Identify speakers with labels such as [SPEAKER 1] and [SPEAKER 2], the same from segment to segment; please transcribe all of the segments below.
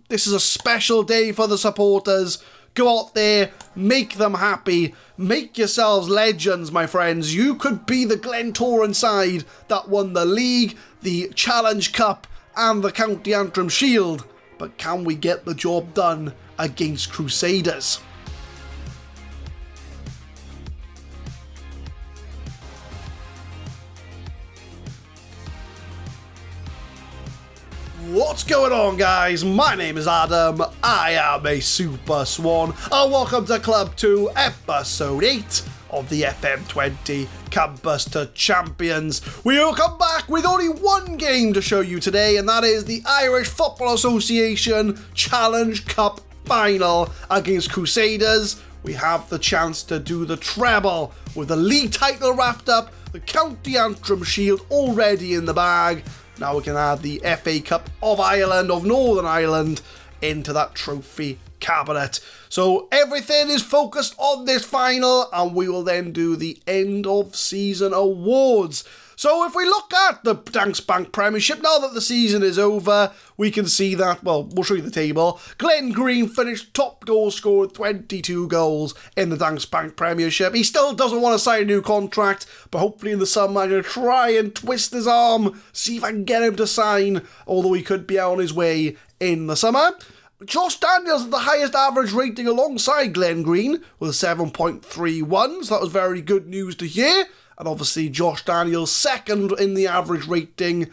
[SPEAKER 1] This is a special day for the supporters. Go out there, make them happy, make yourselves legends, my friends. You could be the Glentoran side that won the league, the Challenge Cup and the County Antrim Shield. But can we get the job done against Crusaders? What's going on, guys? My name is Adam, I am a Super Swan, and welcome to Club 2, Episode 8 of the FM20 Campus to Champions. We will come back with only one game to show you today, and that is the Irish Football Association Challenge Cup Final against Crusaders. We have the chance to do the treble with the league title wrapped up, the County Antrim Shield already in the bag. Now we can add the FA Cup of Ireland, of Northern Ireland, into that trophy cabinet. So everything is focused on this final, and we will then do the end of season awards. So if we look at the Danske Bank Premiership, now that the season is over, we can see that, well, we'll show you the table. Glenn Green finished top goal scorer with 22 goals in the Danske Bank Premiership. He still doesn't want to sign a new contract, but hopefully in the summer I'm going to try and twist his arm, see if I can get him to sign, although he could be on his way in the summer. Josh Daniels had the highest average rating alongside Glenn Green with 7.31, so that was very good news to hear. And obviously Josh Daniels second in the average rating,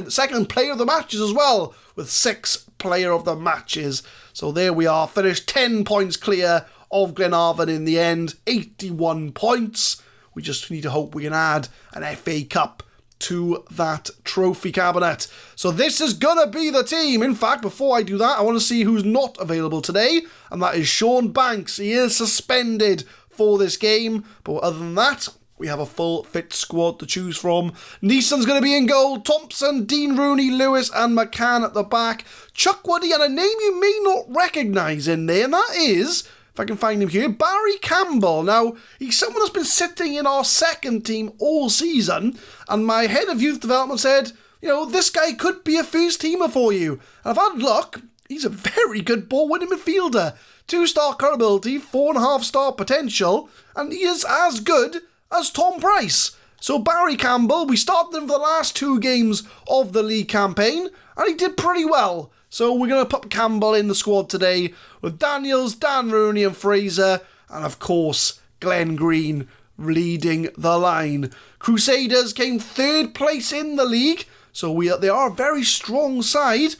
[SPEAKER 1] second player of the matches as well, with 6 player of the matches. So there we are, finished 10 points clear of Glenavon in the end, 81 points. We just need to hope we can add an FA Cup to that trophy cabinet. So this is gonna be the team. In fact, before I do that, I want to see who's not available today, and that is Sean Banks. He is suspended for this game, but other than that, we have a full fit squad to choose from. Neeson's going to be in goal, Thompson, Dean Rooney, Lewis and McCann at the back. Chuck Woody, and a name you may not recognise in there, and that is, if I can find him here, Barry Campbell. Now, he's someone that's been sitting in our second team all season, and my head of youth development said, you know, this guy could be a first teamer for you. And I've had luck, he's a very good ball-winning midfielder. 2-star current ability, 4.5-star potential, and he is as good as Tom Price. So Barry Campbell, we started him for the last 2 games of the league campaign, and he did pretty well. So we're going to put Campbell in the squad today with Daniels, Dan Rooney and Fraser, and of course Glenn Green leading the line. Crusaders came 3rd place in the league, so they are a very strong side,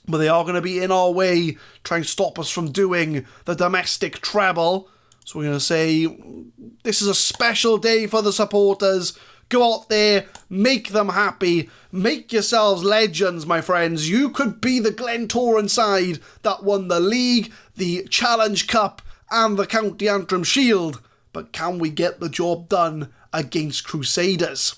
[SPEAKER 1] but they are going to be in our way, trying to stop us from doing the domestic treble. So we're going to say, this is a special day for the supporters. Go out there, make them happy, make yourselves legends, my friends. You could be the Glentoran side that won the league, the Challenge Cup and the County Antrim Shield. But can we get the job done against Crusaders?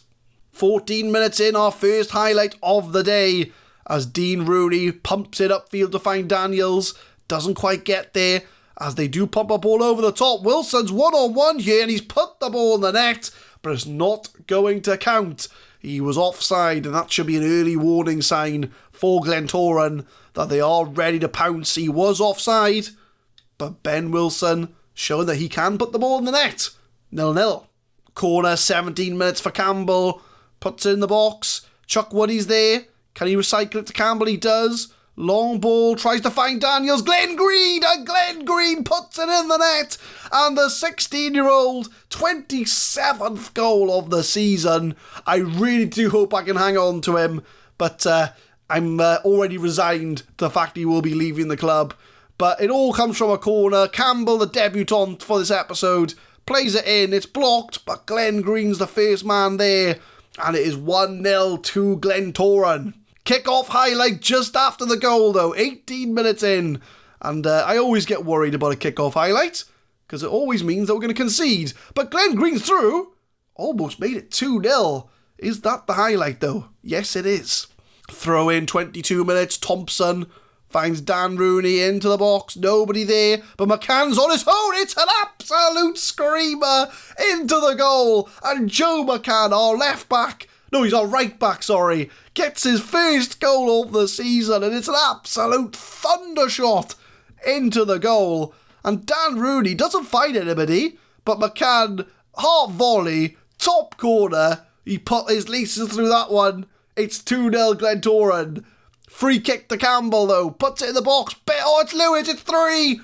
[SPEAKER 1] 14 minutes in, our first highlight of the day, as Dean Rooney pumps it upfield to find Daniels. Doesn't quite get there, as they do pump up all over the top. Wilson's one-on-one here, and he's put the ball in the net, but it's not going to count. He was offside, and that should be an early warning sign for Glentoran that they are ready to pounce. He was offside, but Ben Wilson showing that he can put the ball in the net. 0-0. Corner, 17 minutes for Campbell. Puts it in the box. Chuck Woody's there. Can he recycle it to Campbell? He does. Long ball, tries to find Daniels, Glenn Green, and Glenn Green puts it in the net, and the 16-year-old 27th goal of the season. I really do hope I can hang on to him, but I'm already resigned to the fact he will be leaving the club. But it all comes from a corner. Campbell, the debutant for this episode, plays it in, it's blocked, but Glenn Green's the first man there, and it is 1-0 to Glentoran. Kick-off highlight just after the goal, though, 18 minutes in. And I always get worried about a kick-off highlight, because it always means that we're going to concede. But Glenn Green's through. Almost made it 2-0. Is that the highlight, though? Yes, it is. Throw in 22 minutes. Thompson finds Dan Rooney into the box. Nobody there. But McCann's on his own. It's an absolute screamer into the goal. And Joe McCann, our left back, No, he's our right back, sorry. Gets his first goal of the season, and it's an absolute thunder shot into the goal. And Dan Rooney doesn't find anybody, but McCann, half volley, top corner. He put his laces through that one. It's 2-0 Glentoran. Free kick to Campbell, though. Puts it in the box. Oh, it's Lewis. It's 3.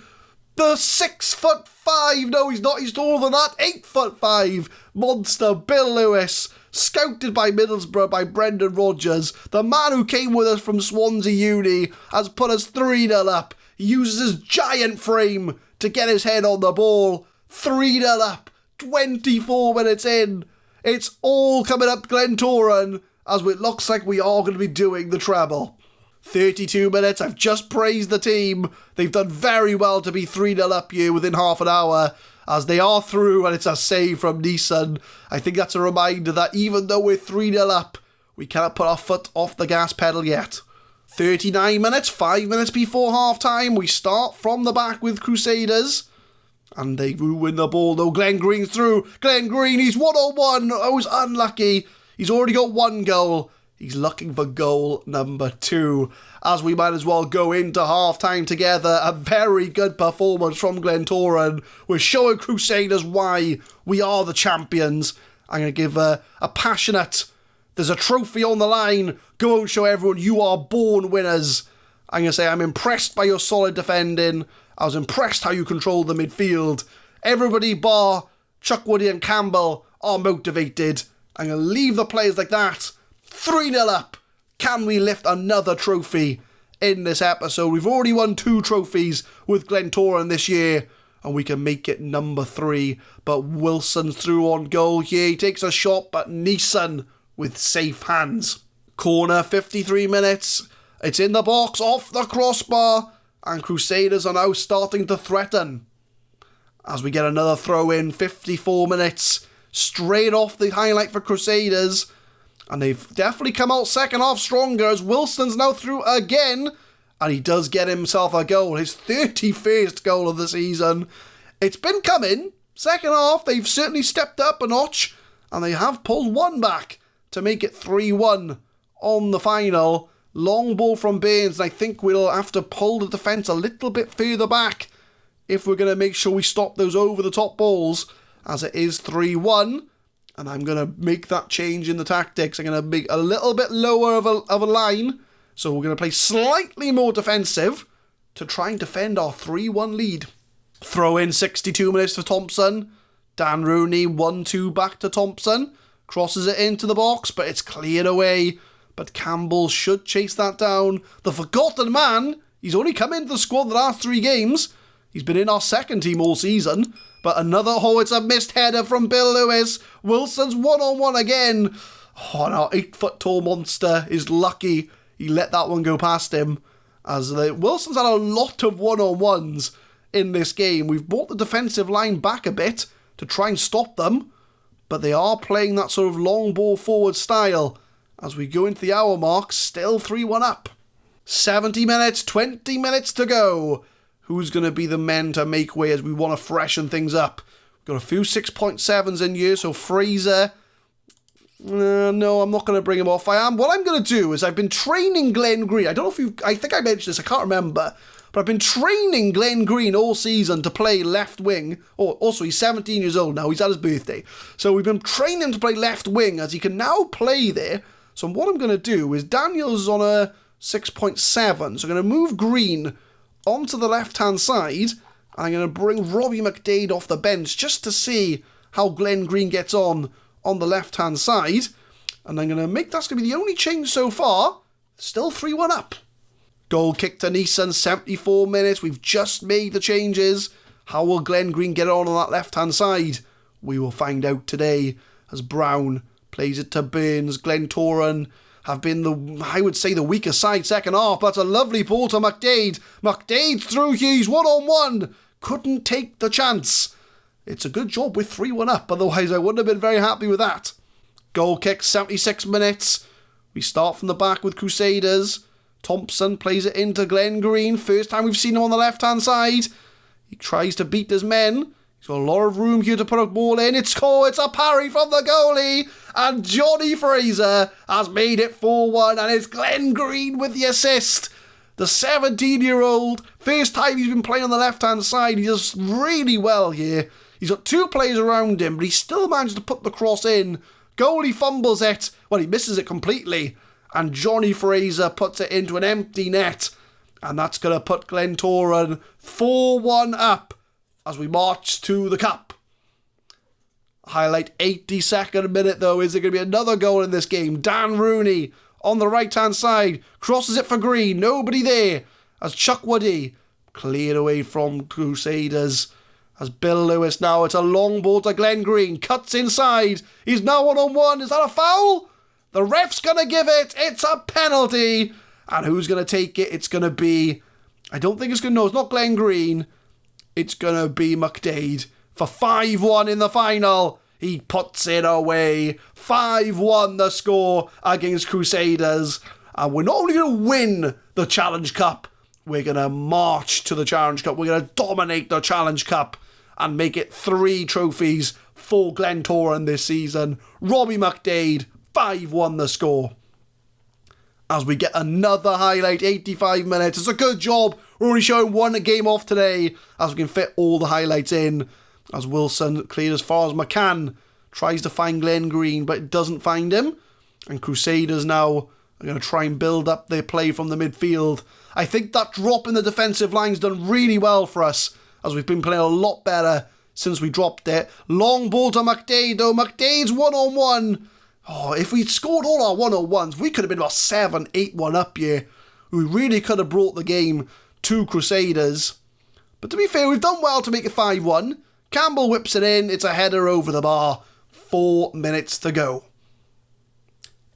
[SPEAKER 1] The 6'5". No, he's not. He's taller than that. 8'5". Monster Bill Lewis. Scouted by Middlesbrough by Brendan Rodgers. The man who came with us from Swansea Uni has put us 3-0 up. He uses his giant frame to get his head on the ball. 3-0 up. 24 minutes in. It's all coming up Glentoran as it looks like we are going to be doing the treble. 32 minutes. I've just praised the team. They've done very well to be 3-0 up here within half an hour, as they are through, and it's a save from Neeson. I think that's a reminder that even though we're 3-0 up, we cannot put our foot off the gas pedal yet. 39 minutes, 5 minutes before half-time. We start from the back with Crusaders. And they win the ball, though. Glenn Green's through. Glenn Green, he's 1-on-1. Oh, he's unlucky. He's already got 1 goal. He's looking for goal number 2. As we might as well go into half-time together. A very good performance from Glentoran. We're showing Crusaders why we are the champions. I'm going to give a passionate, there's a trophy on the line. Go and show everyone you are born winners. I'm going to say I'm impressed by your solid defending. I was impressed how you controlled the midfield. Everybody bar Chuckwoody and Campbell are motivated. I'm going to leave the players like that. 3-0 up. Can we lift another trophy in this episode? We've already won 2 trophies with Glentoran this year, and we can make it number 3. But Wilson's through on goal here. He takes a shot, but Neeson with safe hands. Corner, 53 minutes. It's in the box, off the crossbar. And Crusaders are now starting to threaten. As we get another throw in, 54 minutes. Straight off the highlight for Crusaders. And they've definitely come out second half stronger as Wilson's now through again. And he does get himself a goal. His 31st goal of the season. It's been coming. Second half, they've certainly stepped up a notch. And they have pulled 1 back to make it 3-1 on the final. Long ball from Baines, and I think we'll have to pull the defence a little bit further back if we're going to make sure we stop those over-the-top balls, as it is 3-1, and I'm going to make that change in the tactics. I'm going to make a little bit lower of a line, so we're going to play slightly more defensive to try and defend our 3-1 lead. Throw in 62 minutes for Thompson. Dan Rooney 1-2 back to Thompson. Crosses it into the box, but it's cleared away. But Campbell should chase that down. The forgotten man. He's only come into the squad the last 3 games. He's been in our second team all season. But another, it's a missed header from Bill Lewis. Wilson's 1-on-1 again. Oh, and our 8-foot-tall monster is lucky he let that one go past him. As Wilson's had a lot of 1-on-1s in this game. We've brought the defensive line back a bit to try and stop them. But they are playing that sort of long ball forward style. As we go into the hour mark, still 3-1 up. 70 minutes, 20 minutes to go. Who's going to be the men to make way as we want to freshen things up? We've got a few 6.7s in here, so Fraser. No, I'm not going to bring him off. What I'm going to do is I've been training Glenn Green. I don't know if I think I mentioned this, I can't remember. But I've been training Glenn Green all season to play left wing. Oh, also, he's 17 years old now. He's at his birthday. So we've been training him to play left wing as he can now play there. So what I'm going to do is Daniel's on a 6.7. So I'm going to move Green onto the left-hand side. And I'm going to bring Robbie McDade off the bench just to see how Glenn Green gets on the left-hand side. And I'm going to make that's going to be the only change so far. Still 3-1 up. Goal kick to Neeson, 74 minutes. We've just made the changes. How will Glenn Green get on that left-hand side? We will find out today as Brown plays it to Burns. Glentoran have been the weaker side second half. That's a lovely ball to McDade. McDade's through here. He's 1-on-1. Couldn't take the chance. It's a good job with 3-1 up. Otherwise, I wouldn't have been very happy with that. Goal kick, 76 minutes. We start from the back with Crusaders. Thompson plays it into Glenn Green. First time we've seen him on the left-hand side. He tries to beat his men. He's got a lot of room here to put a ball in. It's a parry from the goalie. And Johnny Fraser has made it 4-1. And it's Glenn Green with the assist. The 17-year-old, first time he's been playing on the left-hand side. He does really well here. He's got two players around him, but he still managed to put the cross in. Goalie fumbles it. Well, he misses it completely. And Johnny Fraser puts it into an empty net. And that's going to put Glentoran 4-1 up as we march to the cup. Highlight 82nd minute though. Is there going to be another goal in this game? Dan Rooney on the right hand side crosses it for Green. Nobody there as Chuck Woody cleared away from Crusaders. As Bill Lewis now, it's a long ball to Glenn Green. Cuts inside. He's now 1-on-1. Is that a foul? The ref's going to give it. It's a penalty. And who's going to take it? It's going to be... I don't think it's going to... No, it's not Glenn Green. It's going to be McDade for 5-1 in the final. He puts it away. 5-1 the score against Crusaders. And we're not only going to win the Challenge Cup, we're going to march to the Challenge Cup. We're going to dominate the Challenge Cup and make it 3 trophies for Glentoran this season. Robbie McDade, 5-1 the score. As we get another highlight, 85 minutes. It's a good job. We're only showing one game off today as we can fit all the highlights in. As Wilson cleared as far as McCann. Tries to find Glenn Green, but doesn't find him. And Crusaders now are going to try and build up their play from the midfield. I think that drop in the defensive line's done really well for us, as we've been playing a lot better since we dropped it. Long ball to McDade, though. McDade's 1-on-1. Oh, if we'd scored all our 1-on-1s, we could have been about 7-8-1 up here. We really could have brought the game to Crusaders. But to be fair, we've done well to make it 5-1. Campbell whips it in. It's a header over the bar. 4 minutes to go.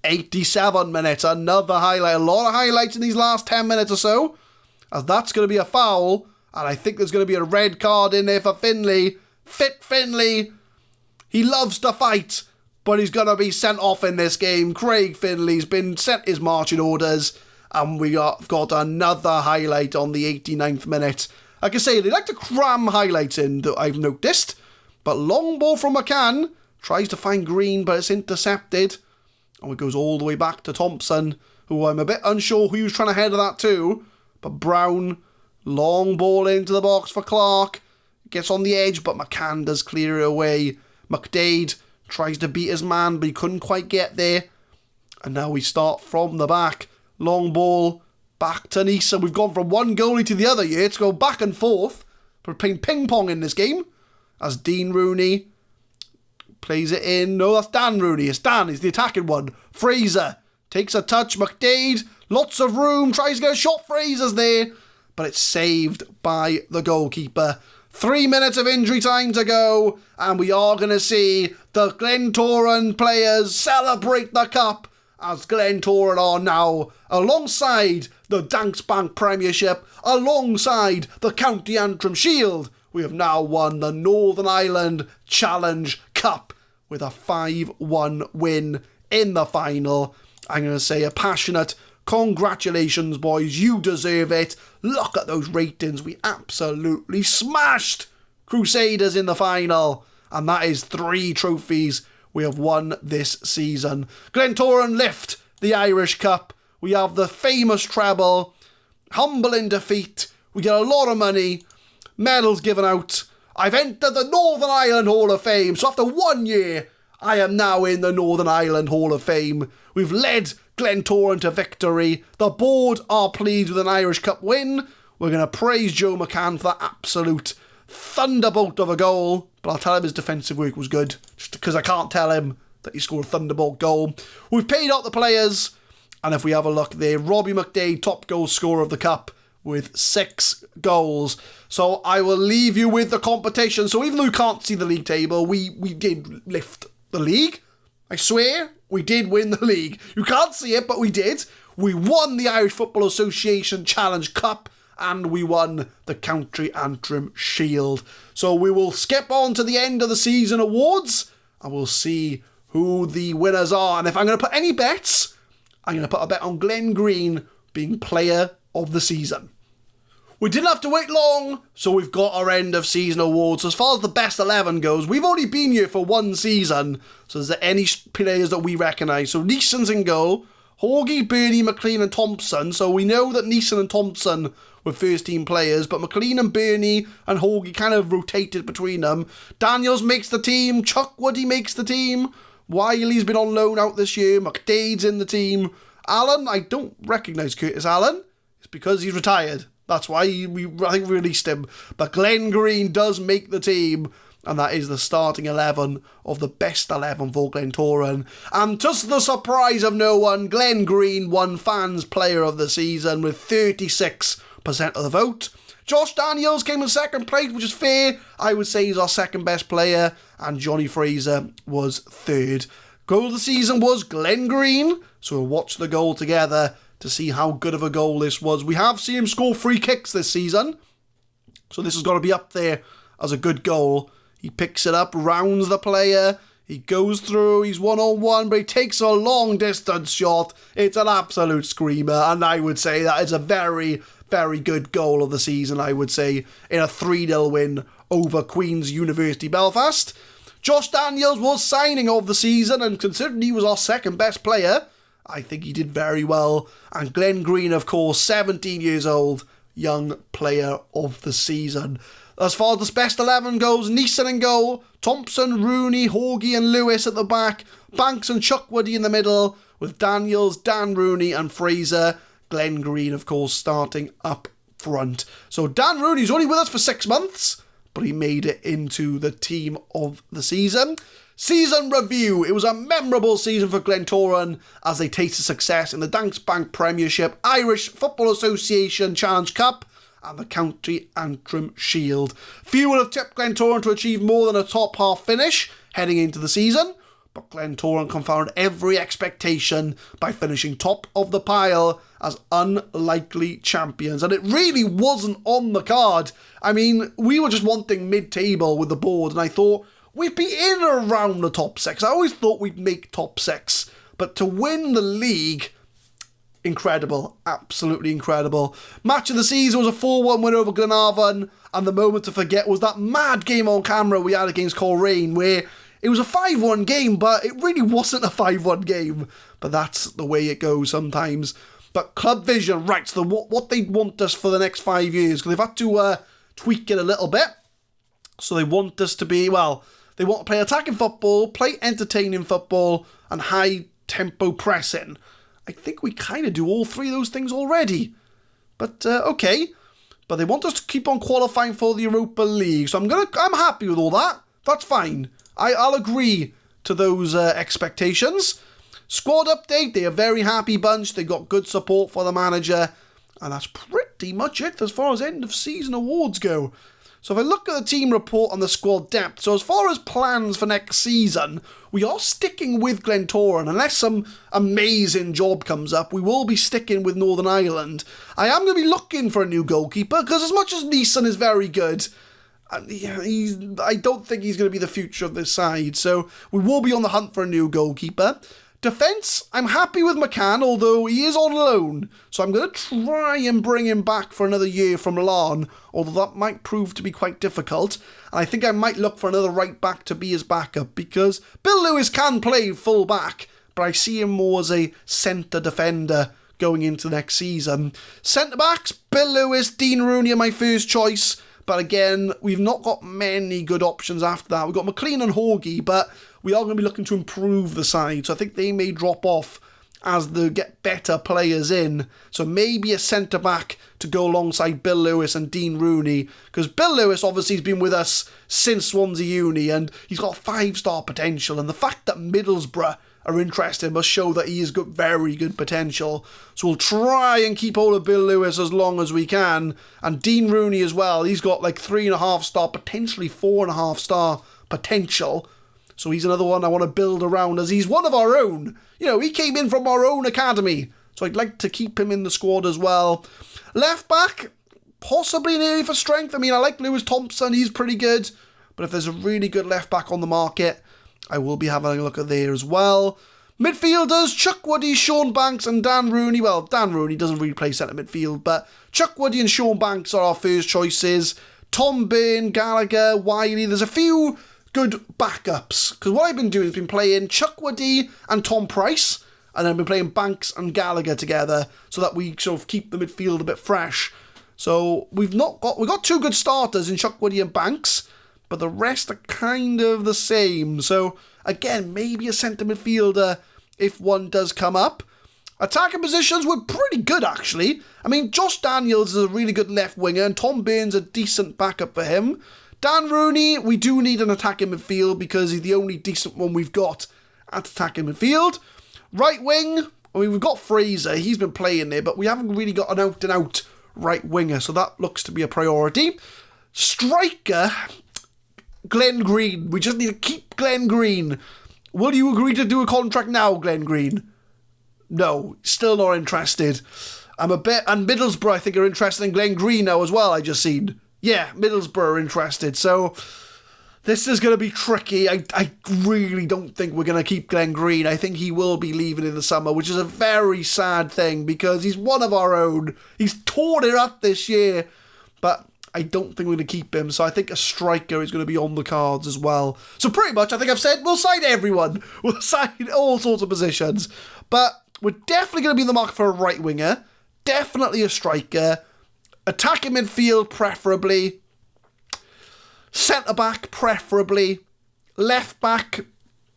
[SPEAKER 1] 87 minutes. Another highlight. A lot of highlights in these last 10 minutes or so. As that's going to be a foul. And I think there's going to be a red card in there for Finlay. Fit Finlay. He loves to fight, but he's going to be sent off in this game. Craig Finlay's been sent his marching orders. And we got another highlight on the 89th minute. Like I say, they like to cram highlights in, that I've noticed. But long ball from McCann. Tries to find Green, but it's intercepted. And it goes all the way back to Thompson, who I'm a bit unsure who he was trying to header that to. But Brown, long ball into the box for Clark. Gets on the edge, but McCann does clear it away. McDade tries to beat his man, but he couldn't quite get there. And now we start from the back. Long ball back to Nice. And we've gone from one goalie to the other here. It's going back and forth. We're playing ping pong in this game. As Dean Rooney plays it in. No, that's Dan Rooney. It's Dan. He's the attacking one. Fraser takes a touch. McDade. Lots of room. Tries to get a shot. Fraser's there. But it's saved by the goalkeeper. 3 minutes of injury time to go. And we are going to see the Glentoran players celebrate the cup. As Glentoran are now alongside the Danske Bank Premiership. Alongside the County Antrim Shield. We have now won the Northern Ireland Challenge Cup with a 5-1 win in the final. I'm going to say a passionate congratulations, boys. You deserve it. Look at those ratings. We absolutely smashed Crusaders in the final. And that is 3 trophies we have won this season. Glentoran lift the Irish Cup. We have the famous treble. Humble in defeat. We get a lot of money. Medals given out. I've entered the Northern Ireland Hall of Fame. So after 1 year, I am now in the Northern Ireland Hall of Fame. We've led Glentoran to victory. The board are pleased with an Irish Cup win. We're going to praise Joe McCann for that absolute thunderbolt of a goal. But I'll tell him his defensive work was good. Just because I can't tell him that he scored a thunderbolt goal. We've paid out the players. And if we have a look there, Robbie McDade, top goal scorer of the cup, with 6 goals. So I will leave you with the competition. So even though you can't see the league table, we did lift the league. I swear, we did win the league. You can't see it, but we did. We won the Irish Football Association Challenge Cup, and we won the County Antrim Shield. So we will skip on to the end of the season awards, and we'll see who the winners are. And if I'm going to put any bets, I'm going to put a bet on Glenn Green being player of the season. We didn't have to wait long, so we've got our end of season awards. As far as the best 11 goes, we've only been here for one season, so is there any players that we recognise? So Neeson's in goal, Horgie, Burney, McLean and Thompson. So we know that Neeson and Thompson were first team players, but McLean and Burney and Horgie kind of rotated between them. Daniels makes the team, Chuckwoody makes the team, Wiley's been on loan out this year, McDade's in the team. Allen, I don't recognise Curtis Allen, it's because he's retired. That's why I think we released him. But Glenn Green does make the team, and that is the starting 11 of the best 11 for Glentoran. And to the surprise of no one, Glenn Green won Fans Player of the Season with 36% of the vote. Josh Daniels came in second place, which is fair. I would say he's our second best player, and Johnny Fraser was third. Goal of the season was Glenn Green, so we'll watch the goal together to see how good of a goal this was. We have seen him score free kicks this season, so this has got to be up there as a good goal. He picks it up, rounds the player, he goes through, he's one-on-one, but he takes a long distance shot. It's an absolute screamer, and I would say that is a very, very good goal of the season, I would say, in a 3-0 win over Queen's University Belfast. Josh Daniels was signing of the season, and considering he was our second best player, I think he did very well. And Glenn Green, of course, 17 years old, young player of the season. As far as the best 11 goes, Neeson in goal, Thompson, Rooney, Horgie and Lewis at the back, Banks and Chuckwoody in the middle, with Daniels, Dan Rooney and Fraser. Glenn Green, of course, starting up front. So Dan Rooney's only with us for 6 months, but he made it into the team of the season. Season review. It was a memorable season for Glentoran as they tasted success in the Danske Bank Premiership, Irish Football Association Challenge Cup and the County Antrim Shield. Few would have tipped Glentoran to achieve more than a top half finish heading into the season, but Glentoran confounded every expectation by finishing top of the pile as unlikely champions, and it really wasn't on the card. I mean, we were just wanting mid-table with the board, and I thought we'd be in around the top 6. I always thought we'd make top 6. But to win the league, incredible. Absolutely incredible. Match of the season was a 4-1 win over Glenavon. And the moment to forget was that mad game on camera we had against Coleraine, where it was a 5-1 game, but it really wasn't a 5-1 game. But that's the way it goes sometimes. But Club Vision, right, so what they want us for the next 5 years, because they've had to tweak it a little bit. So they want us to be, well, they want to play attacking football, play entertaining football, and high-tempo pressing. I think we kind of do all three of those things already. But, okay. But they want us to keep on qualifying for the Europa League. So I'm happy with all that. That's fine. I'll agree to those expectations. Squad update. They're a very happy bunch. They got good support for the manager. And that's pretty much it as far as end of season awards go. So if I look at the team report on the squad depth, so as far as plans for next season, we are sticking with Glentoran. Unless some amazing job comes up, we will be sticking with Northern Ireland. I am going to be looking for a new goalkeeper, because as much as Neeson is very good, I don't think he's going to be the future of this side. So we will be on the hunt for a new goalkeeper. Defence, I'm happy with McCann, although he is on loan, so I'm going to try and bring him back for another year from Milan, although that might prove to be quite difficult. And I think I might look for another right back to be his backup, because Bill Lewis can play full back, but I see him more as a centre defender going into next season. Centre backs, Bill Lewis, Dean Rooney are my first choice, but again, we've not got many good options after that. We've got McLean and Horgie, but we are going to be looking to improve the side, so I think they may drop off as they get better players in. So maybe a centre-back to go alongside Bill Lewis and Dean Rooney, because Bill Lewis obviously has been with us since Swansea Uni, and he's got 5-star potential, and the fact that Middlesbrough are interested must show that he has got very good potential. So we'll try and keep hold of Bill Lewis as long as we can, and Dean Rooney as well. He's got like 3.5-star, potentially 4.5-star potential. So he's another one I want to build around, as he's one of our own. You know, he came in from our own academy, so I'd like to keep him in the squad as well. Left back, possibly an area for strength. I mean, I like Lewis Thompson, he's pretty good. But if there's a really good left back on the market, I will be having a look at there as well. Midfielders, Chuck Woody, Sean Banks and Dan Rooney. Well, Dan Rooney doesn't really play centre midfield, but Chuck Woody and Sean Banks are our first choices. Tom Byrne, Gallagher, Wiley. There's a few good backups. Because what I've been doing is been playing Chuck Woody and Tom Price, and then I've been playing Banks and Gallagher together so that we sort of keep the midfield a bit fresh. So we've got two good starters in Chuck Woody and Banks, but the rest are kind of the same. So again, maybe a centre midfielder if one does come up. Attacking positions were pretty good, actually. I mean, Josh Daniels is a really good left winger, and Tom Byrne's a decent backup for him. Dan Rooney, we do need an attacking midfield because he's the only decent one we've got at attacking midfield. Right wing, I mean, we've got Fraser. He's been playing there, but we haven't really got an out-and-out right winger, so that looks to be a priority. Striker, Glenn Green. We just need to keep Glenn Green. Will you agree to do a contract now, Glenn Green? No, still not interested. And Middlesbrough, I think, are interested in Glenn Green now as well, I just seen. Yeah, Middlesbrough are interested, so this is going to be tricky. I really don't think we're going to keep Glenn Green. I think he will be leaving in the summer, which is a very sad thing because he's one of our own. He's torn it up this year, but I don't think we're going to keep him, so I think a striker is going to be on the cards as well. So pretty much, I think I've said we'll sign everyone. We'll sign all sorts of positions, but we're definitely going to be in the market for a right winger, definitely a striker, attacking midfield preferably, centre-back preferably, left-back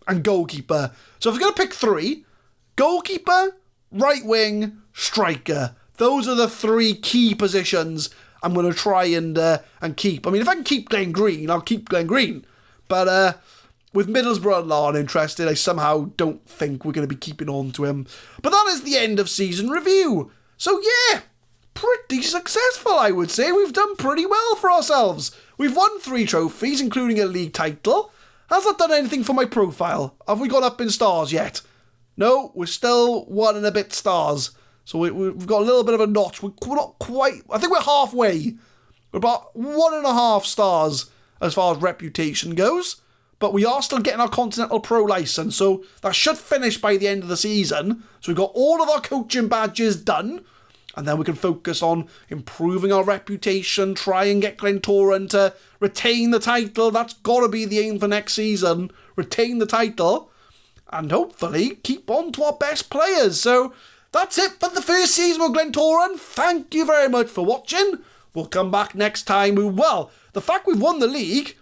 [SPEAKER 1] and goalkeeper. So if we're going to pick three, goalkeeper, right wing, striker. Those are the three key positions I'm going to try and keep. I mean, if I can keep Glenn Green, I'll keep Glenn Green. But with Middlesbrough and Larne interested, I somehow don't think we're going to be keeping on to him. But that is the end of season review. So yeah, pretty successful, I would say. We've done pretty well for ourselves. We've won 3 trophies, including a league title. Has that done anything for my profile? Have we gone up in stars yet? No, we're still 1 and a bit stars. So we've got a little bit of a notch. We're not quite... I think we're halfway. We're about 1.5 stars as far as reputation goes. But we are still getting our Continental Pro licence. So that should finish by the end of the season. So we've got all of our coaching badges done. And then we can focus on improving our reputation. Try and get Glentoran to retain the title. That's got to be the aim for next season. Retain the title. And hopefully keep on to our best players. So... that's it for the first season of Glentoran. Thank you very much for watching. We'll come back next time. Well, the fact we've won the league,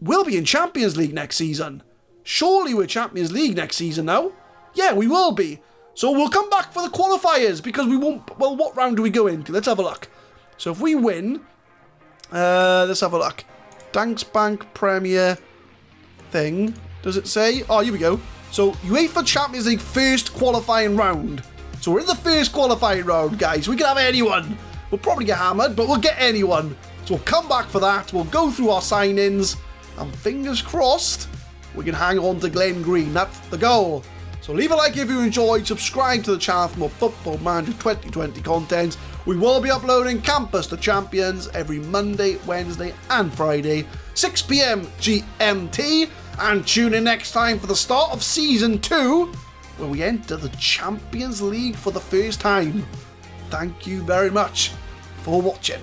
[SPEAKER 1] we'll be in Champions League next season. Surely we're Champions League next season now? Yeah, we will be. So we'll come back for the qualifiers because we won't... well, what round do we go into? Let's have a look. So if we win... let's have a look. Dankse Bank Premier thing. Does it say? Oh, here we go. So UEFA Champions League first qualifying round. So we're in the first qualifying round, guys. We can have anyone. We'll probably get hammered, but we'll get anyone. So we'll come back for that. We'll go through our signings. And fingers crossed, we can hang on to Glenn Green. That's the goal. So leave a like if you enjoyed. Subscribe to the channel for more Football Manager 2020 content. We will be uploading Campus to Champions every Monday, Wednesday and Friday, 6 PM GMT. And tune in next time for the start of Season 2, where we enter the Champions League for the first time. Thank you very much for watching.